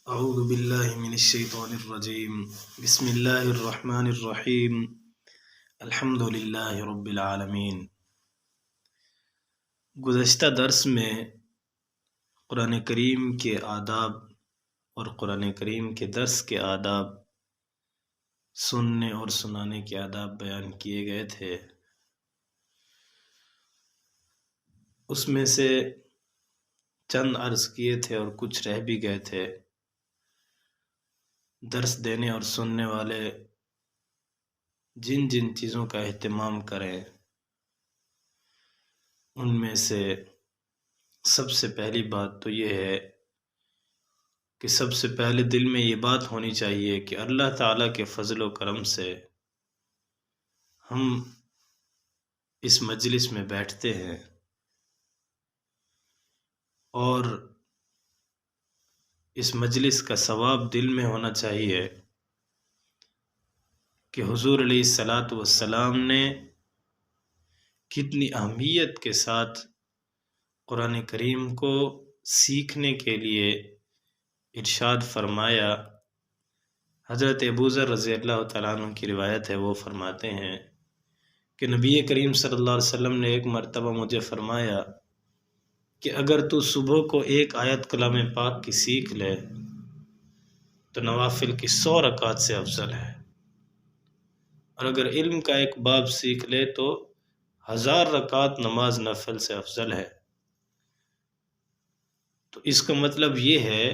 اعوذ باللہ من الشیطان الرجیم بسم اللہ الرحمن الرحیم الحمد للہ رب العالمین۔ گزشتہ درس میں قرآن کریم کے آداب اور قرآن کریم کے درس کے آداب، سننے اور سنانے کے آداب بیان کیے گئے تھے۔ اس میں سے چند عرض کیے تھے اور کچھ رہ بھی گئے تھے۔ درس دینے اور سننے والے جن جن چیزوں کا اہتمام کریں، ان میں سے سب سے پہلی بات تو یہ ہے کہ سب سے پہلے دل میں یہ بات ہونی چاہیے کہ اللہ تعالیٰ کے فضل و کرم سے ہم اس مجلس میں بیٹھتے ہیں، اور اس مجلس کا ثواب دل میں ہونا چاہیے کہ حضور علیہ الصلاۃ والسلام نے کتنی اہمیت کے ساتھ قرآن کریم کو سیکھنے کے لیے ارشاد فرمایا۔ حضرت ابوذر رضی اللہ تعالیٰ عنہ کی روایت ہے، وہ فرماتے ہیں کہ نبی کریم صلی اللہ علیہ وسلم نے ایک مرتبہ مجھے فرمایا کہ اگر تو صبح کو ایک آیت کلام پاک کی سیکھ لے تو نوافل کی 100 رکعات سے افضل ہے، اور اگر علم کا ایک باب سیکھ لے تو 1000 رکعات نماز نفل سے افضل ہے۔ تو اس کا مطلب یہ ہے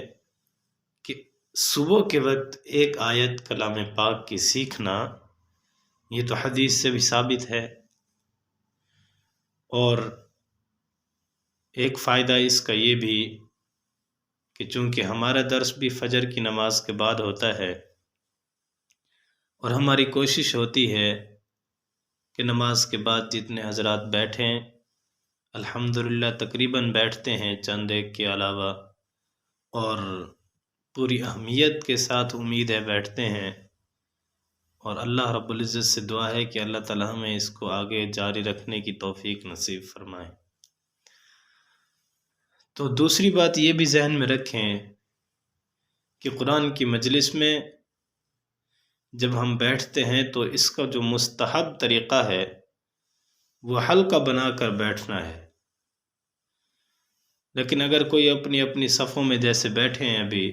کہ صبح کے وقت ایک آیت کلام پاک کی سیکھنا، یہ تو حدیث سے بھی ثابت ہے۔ اور ایک فائدہ اس کا یہ بھی کہ چونکہ ہمارا درس بھی فجر کی نماز کے بعد ہوتا ہے، اور ہماری کوشش ہوتی ہے کہ نماز کے بعد جتنے حضرات بیٹھیں، الحمدللہ تقریباً بیٹھتے ہیں چند ایک کے علاوہ، اور پوری اہمیت کے ساتھ امید ہے بیٹھتے ہیں، اور اللہ رب العزت سے دعا ہے کہ اللہ تعالی ہمیں اس کو آگے جاری رکھنے کی توفیق نصیب فرمائے۔ تو دوسری بات یہ بھی ذہن میں رکھیں کہ قرآن کی مجلس میں جب ہم بیٹھتے ہیں تو اس کا جو مستحب طریقہ ہے وہ حلقہ بنا کر بیٹھنا ہے۔ لیکن اگر کوئی اپنی اپنی صفوں میں جیسے بیٹھے ہیں ابھی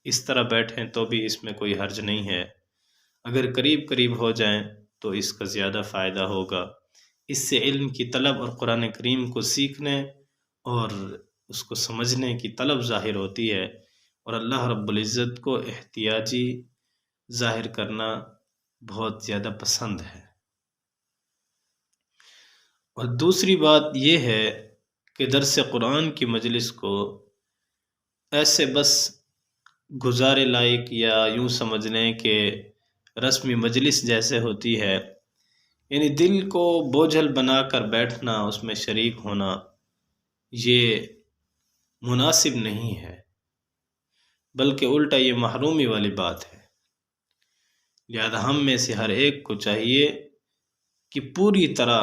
اس طرح بیٹھیں تو بھی اس میں کوئی حرج نہیں ہے۔ اگر قریب قریب ہو جائیں تو اس کا زیادہ فائدہ ہوگا۔ اس سے علم کی طلب اور قرآن کریم کو سیکھنے اور اس کو سمجھنے کی طلب ظاہر ہوتی ہے، اور اللہ رب العزت کو احتیاجی ظاہر کرنا بہت زیادہ پسند ہے۔ اور دوسری بات یہ ہے کہ درس قرآن کی مجلس کو ایسے بس گزارے لائق یا یوں سمجھ لیں کہ رسمی مجلس جیسے ہوتی ہے، یعنی دل کو بوجھل بنا کر بیٹھنا، اس میں شریک ہونا، یہ مناسب نہیں ہے، بلکہ الٹا یہ محرومی والی بات ہے۔ لہذا ہم میں سے ہر ایک کو چاہیے کہ پوری طرح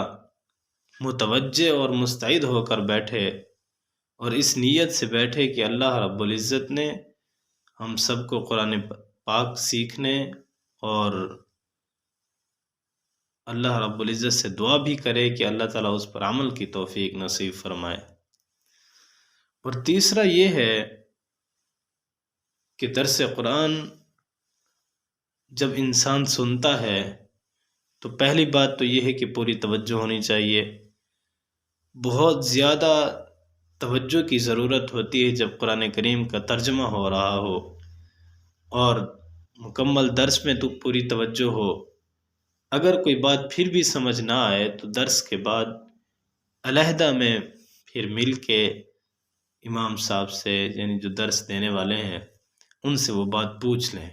متوجہ اور مستعد ہو کر بیٹھے، اور اس نیت سے بیٹھے کہ اللہ رب العزت نے ہم سب کو قرآن پاک سیکھنے اور اللہ رب العزت سے دعا بھی کرے کہ اللہ تعالیٰ اس پر عمل کی توفیق نصیب فرمائے۔ اور تیسرا یہ ہے کہ درس قرآن جب انسان سنتا ہے تو پہلی بات تو یہ ہے کہ پوری توجہ ہونی چاہیے۔ بہت زیادہ توجہ کی ضرورت ہوتی ہے جب قرآن کریم کا ترجمہ ہو رہا ہو اور مکمل درس میں تو پوری توجہ ہو۔ اگر کوئی بات پھر بھی سمجھ نہ آئے تو درس کے بعد علیحدہ میں پھر مل کے امام صاحب سے، یعنی جو درس دینے والے ہیں، ان سے وہ بات پوچھ لیں،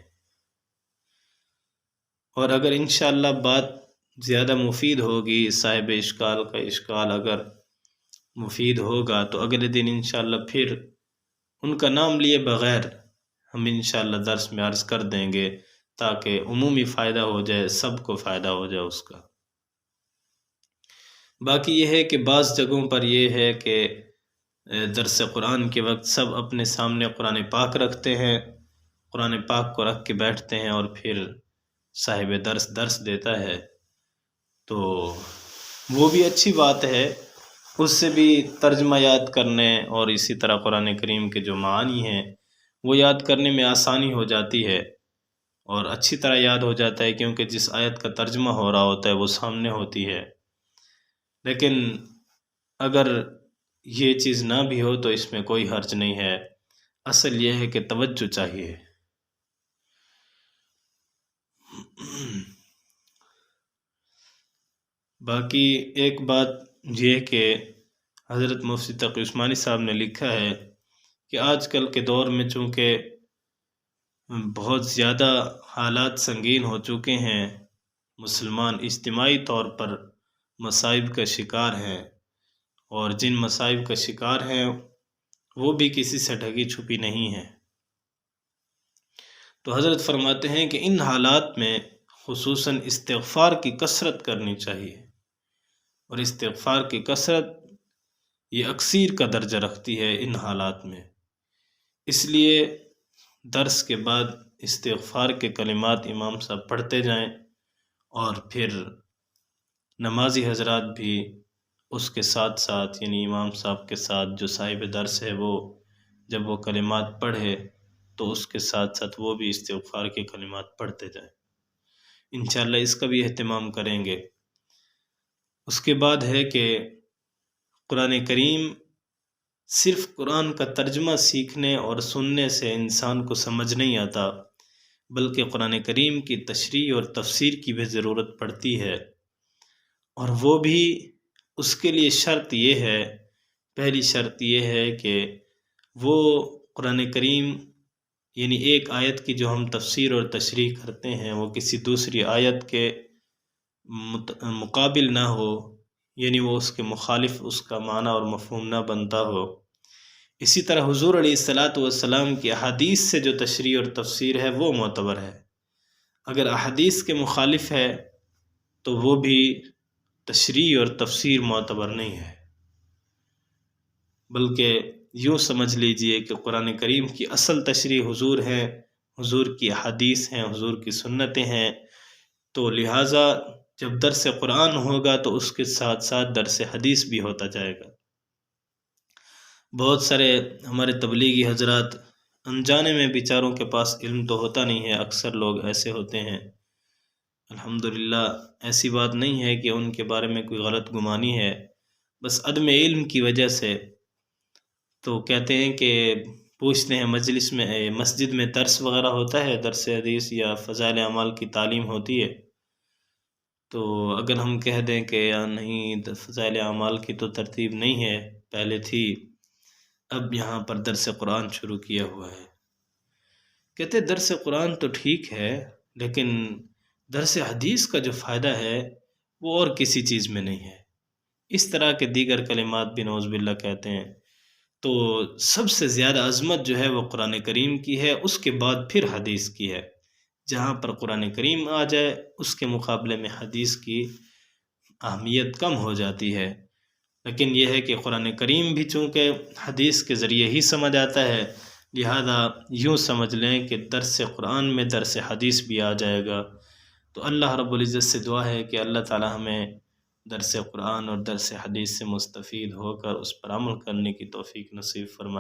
اور اگر انشاءاللہ بات زیادہ مفید ہوگی، صاحب اشکال کا اشکال اگر مفید ہوگا تو اگلے دن انشاءاللہ پھر ان کا نام لیے بغیر ہم انشاءاللہ درس میں عرض کر دیں گے، تاکہ عمومی فائدہ ہو جائے، سب کو فائدہ ہو جائے اس کا۔ باقی یہ ہے کہ بعض جگہوں پر یہ ہے کہ درس قرآن کے وقت سب اپنے سامنے قرآن پاک رکھتے ہیں، قرآن پاک کو رکھ کے بیٹھتے ہیں اور پھر صاحب درس دیتا ہے، تو وہ بھی اچھی بات ہے، اس سے بھی ترجمہ یاد کرنے اور اسی طرح قرآن کریم کے جو معانی ہیں وہ یاد کرنے میں آسانی ہو جاتی ہے اور اچھی طرح یاد ہو جاتا ہے، کیونکہ جس آیت کا ترجمہ ہو رہا ہوتا ہے وہ سامنے ہوتی ہے۔ لیکن اگر یہ چیز نہ بھی ہو تو اس میں کوئی حرج نہیں ہے، اصل یہ ہے کہ توجہ چاہیے۔ باقی ایک بات یہ کہ حضرت مفتی تقی عثمانی صاحب نے لکھا ہے کہ آج کل کے دور میں چونکہ بہت زیادہ حالات سنگین ہو چکے ہیں، مسلمان اجتماعی طور پر مصائب کا شکار ہیں، اور جن مصائب کا شکار ہیں وہ بھی کسی سے ڈھکی چھپی نہیں ہیں، تو حضرت فرماتے ہیں کہ ان حالات میں خصوصاً استغفار کی کثرت کرنی چاہیے، اور استغفار کی کثرت یہ اکثیر کا درجہ رکھتی ہے ان حالات میں۔ اس لیے درس کے بعد استغفار کے کلمات امام صاحب پڑھتے جائیں، اور پھر نمازی حضرات بھی اس کے ساتھ ساتھ، یعنی امام صاحب کے ساتھ جو صاحب درس ہے وہ جب وہ کلمات پڑھے تو اس کے ساتھ ساتھ وہ بھی استغفار کے کلمات پڑھتے جائیں۔ انشاءاللہ اس کا بھی اہتمام کریں گے۔ اس کے بعد ہے کہ قرآن کریم صرف قرآن کا ترجمہ سیکھنے اور سننے سے انسان کو سمجھ نہیں آتا، بلکہ قرآن کریم کی تشریح اور تفسیر کی بھی ضرورت پڑتی ہے، اور وہ بھی اس کے لیے شرط یہ ہے، پہلی شرط یہ ہے کہ وہ قرآن کریم یعنی ایک آیت کی جو ہم تفسیر اور تشریح کرتے ہیں وہ کسی دوسری آیت کے مقابل نہ ہو، یعنی وہ اس کے مخالف اس کا معنی اور مفہوم نہ بنتا ہو۔ اسی طرح حضور علیہ السلام کی احادیث سے جو تشریح اور تفسیر ہے وہ معتبر ہے، اگر احادیث کے مخالف ہے تو وہ بھی تشریح اور تفسیر معتبر نہیں ہے، بلکہ یوں سمجھ لیجئے کہ قرآن کریم کی اصل تشریح حضور ہیں، حضور کی احادیث ہیں، حضور کی سنتیں ہیں، تو لہٰذا جب درس قرآن ہوگا تو اس کے ساتھ ساتھ درس حدیث بھی ہوتا جائے گا۔ بہت سارے ہمارے تبلیغی حضرات انجانے میں بیچاروں کے پاس علم تو ہوتا نہیں ہے، اکثر لوگ ایسے ہوتے ہیں، الحمدللہ ایسی بات نہیں ہے کہ ان کے بارے میں کوئی غلط گمانی ہے، بس عدم علم کی وجہ سے تو کہتے ہیں کہ پوچھتے ہیں مجلس میں مسجد میں درس وغیرہ ہوتا ہے، درس حدیث یا فضائل اعمال کی تعلیم ہوتی ہے، تو اگر ہم کہہ دیں کہ یا نہیں فضائل اعمال کی تو ترتیب نہیں ہے، پہلے تھی، اب یہاں پر درس قرآن شروع کیا ہوا ہے، کہتے درس قرآن تو ٹھیک ہے لیکن درس حدیث کا جو فائدہ ہے وہ اور کسی چیز میں نہیں ہے، اس طرح کے دیگر کلمات بھی نعوذ باللہ کہتے ہیں۔ تو سب سے زیادہ عظمت جو ہے وہ قرآن کریم کی ہے، اس کے بعد پھر حدیث کی ہے، جہاں پر قرآن کریم آ جائے اس کے مقابلے میں حدیث کی اہمیت کم ہو جاتی ہے، لیکن یہ ہے کہ قرآن کریم بھی چونکہ حدیث کے ذریعے ہی سمجھ آتا ہے، لہذا یوں سمجھ لیں کہ درس قرآن میں درس حدیث بھی آ جائے گا۔ تو اللہ رب العزت سے دعا ہے کہ اللہ تعالی ہمیں درس قرآن اور درس حدیث سے مستفید ہو کر اس پر عمل کرنے کی توفیق نصیب فرمائے۔